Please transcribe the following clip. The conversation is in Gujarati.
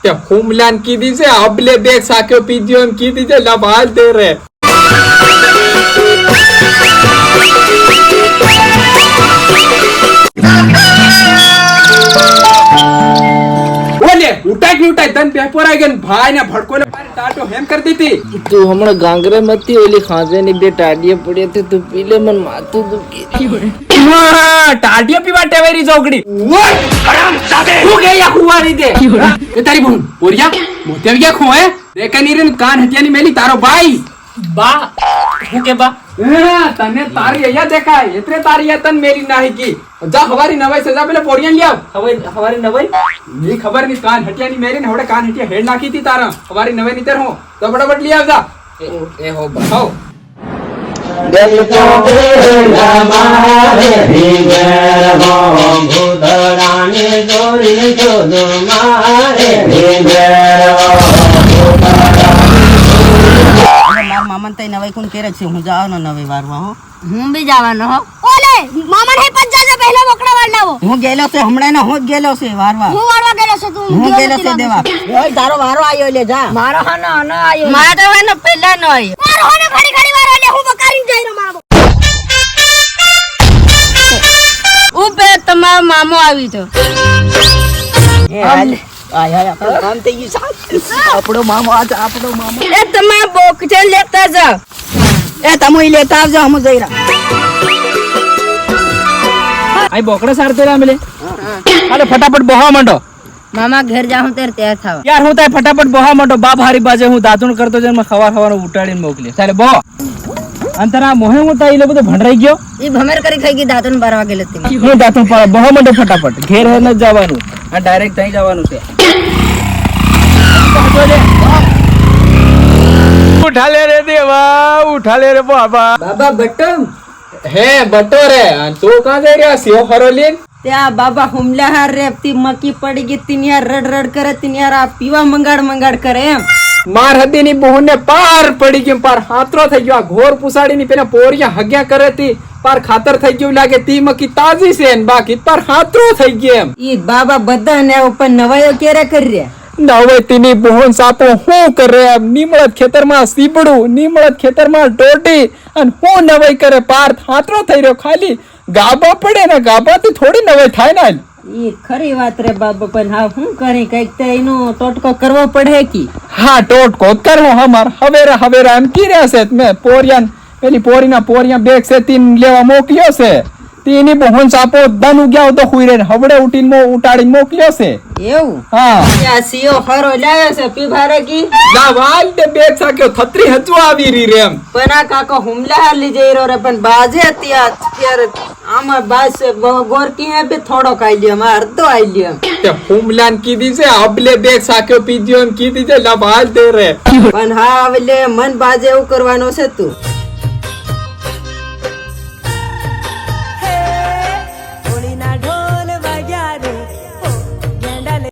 તે હુમલાન કીધી છે અબલે બેગ સાક્યો પીધ્યો એમ કીધી છે લબાલ દે રે ઓલે ઉટાઈ તન પેપર આવી ગયો ભાઈ ને ભડકોલે ટાટો હેમ કરી દીધી તું હમણાં ગાંગરે મતી ઓલી ખાંજે ની બે ટાડીએ પડી હતી તું પીલે મન માથું દુખી ટાટિયા પીવા ટેવેરી ચોકડી હું કે યા ખુવારી દે એ તારી બોન ઓરિયા મોતે ગયા ખોએ દેકની રે કાન હટિયાની મેલી તારો ભાઈ બા હું કે બા તને તારી અહીંયા દેખાય એટલે તારી યા તન મેરી નાહી કી જા હવારી નવાઈ સજા પેલે પોરિયા લી આવ હવારી નવાઈ ની ખબર ની કાન હટિયાની મેરી ને હવડે કાન હટિયા હેડ નાખી તી તારા હવારી નવાઈ ની તેર હો તો ફટાફટ લી આવ જા એ હો બા હો दिल को बेला मारे भीगर हो भूतराने जोरी जोदो मारे भीगर માર મામન તઈ નવાઈ કોણ કેરે છે હું જાવાનો નવાઈ વારવા હો હું બી જવાનો હો ઓલે મામા હે પજ જાજે પહેલા બોકડા વાળ લાવો હું ગેલો છે હમણાં ને હું જ ગેલો છે વારવા હું વાળવા ગેલો છે તું હું ગેલો છે દેવા ઓય તારો વારો આયો લે જા મારો હનો ન આયો મારા તો એનો પહેલા ન આયો મારો હનો ઘડી ઘડી વારો લે હું બકારી જઈ રહ્યો મારો ઉબે તમારો મામો આવી તો એ હાલ આયા આપણ કામ થઈ ગયું સાહેબ આપણો મામો આ આપણો મામો એ તમે બોકચે લેતા જાવ એ તમે લેતા આવજો હમ જઈ રહ્યા આઈ બોકડા સારતે રા મેલે અરે ફટાફટ બહવા માંડો મામા ઘર જાઉં ત્યારે તૈયાર થાવ યાર હું તાય ફટાફટ બહવા માંડો બાપ હારી બાજે હું દાંતણ કરતો જન ખવાર ઉટાડીને મોકલી ચાલે બહો અંતરા મોહે હું તાઈ લે બધો ભંડરાઈ ગયો ઈ ભમેર કરી ખાઈ ગઈ દાંતણ બારવા ગેલે તે હું દાંતણ પર બહવા માંડો ફટાફટ ઘેર હે ન જવાનું આ ડાયરેક્ટ તઈ જવાનું છે ઉઠા લે રે દેવા ઉઠા લે રે બાબા બાબા બટમ હે બટો રે તું કાં જઈ રહ્યા સિયો ખરો લીન ત્યાં બાબા હુમલા હાર રેપતી મકી પડી ગઈ તિનિયાર રડ રડ કરે તિનિયાર આ પીવા મંગાડ કરે એમ માર હદી ની બહુ ને પાર પડી ગયું પાર હાથરો થઈ ગયો આ ઘોર પુસાડી ની પેલા પોરિયા હગ્યા કરે તી પાર ખાતર થઈ ગયું લાગે તી મકી તાજી છે ને બાકી પાર હાથરો થઈ ગયો એમ ઈ બાબા બધા ને ઉપર નવાયો કેરે કરી રહ્યા નવતીની બહોન સાપો હું કરે એમ નીમળત ખેતરમાં સીબડું નીમળત ખેતરમાં ટોટી અને હું નવાઈ કરે પાર હાથરો થઈ રહ્યો ખાલી ગાબા પડે ને ગાબાથી થોડી નવાઈ થાય ને ઈ ખરી વાત રે બાબા પણ હા હું કરી કઈક તો એનો ટોટકો કરવો પડે કી હા ટોટકો કરવો હમાર હવેરા એમ કી રહ્યા છે મેં પોરિયાન પેલી પોરિયા બેગ છે તીન લેવા મોકલ્યો છે તીની બહોન સાપો દન ઉગ્યા તો હુઈ રે હવડે ઉટીને ઉટાડીને મોકલ્યો છે એવું હા આ સીઓ ખરો લાવ્યો છે પીભારે કી ના વાલ તે બેગ સાક્યો થત્રી હજુ આવી રહી રે એમ પણ આ કાકો હુમલા હાર લઈ જઈ રહ્યો રે પણ બાજે અત્યારે આમાં બાસ ગોરકી હે બે થોડો ખાઈ લ્યો માં અડધો આઈ લ્યો તે હુમલાન કીધી છે અબલે બેગ સાક્યો પીધ્યો એમ કીધી છે લબાલ દે રે પણ હા હવે લે મન બાજે એવું કરવાનો છે તું